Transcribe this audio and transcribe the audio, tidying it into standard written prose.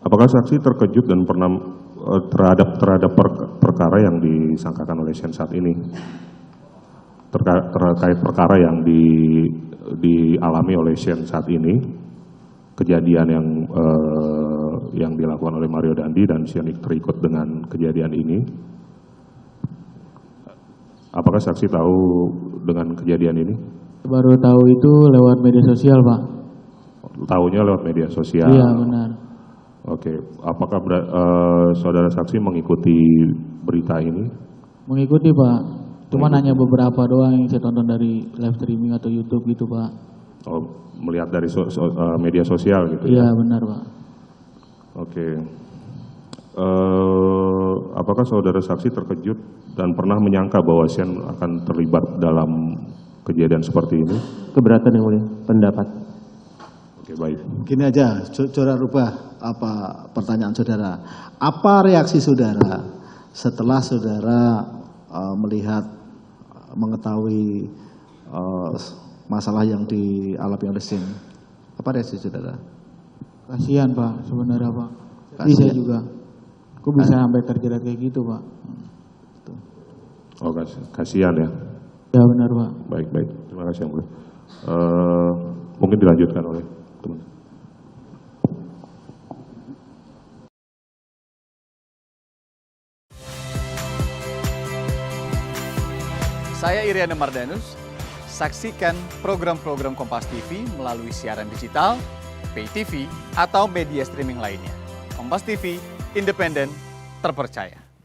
Apakah saksi terkejut dan pernah terhadap perkara yang disangkakan oleh Shane saat ini, terkait perkara yang dialami oleh Shane saat ini, kejadian yang dilakukan oleh Mario Dandi dan Shane terikut dengan kejadian ini? Apakah saksi tahu dengan kejadian ini? Baru tahu itu lewat media sosial, Pak. Tahunya lewat media sosial? Iya, benar. Oke, apakah saudara saksi mengikuti berita ini? Mengikuti, Pak. Cuma hanya beberapa doang yang saya tonton dari live streaming atau YouTube gitu, Pak. Oh, melihat dari media sosial gitu Iya, ya? benar, Pak. Oke. Apakah saudara saksi terkejut dan pernah menyangka bahwa Shane akan terlibat dalam kejadian seperti ini? Keberatan yang mulia, pendapat. Oke, baik. Gini aja, saudara rubah pertanyaan saudara. Apa reaksi saudara setelah saudara melihat, mengetahui masalah yang dialami oleh Shane? Apa reaksi saudara? Kasihan, Pak, sebenarnya, Pak. Kasihan. Bisa juga. Kok bisa sampai terjerat kayak gitu, Pak? Oh, kasihan ya. Ya, benar, Pak. Baik, baik. Terima kasih yang mulia. Mungkin dilanjutkan oleh teman. Saya Iriana Mardanus. Saksikan program-program Kompas TV melalui siaran digital, pay TV, atau media streaming lainnya. Kompas TV, independen, terpercaya.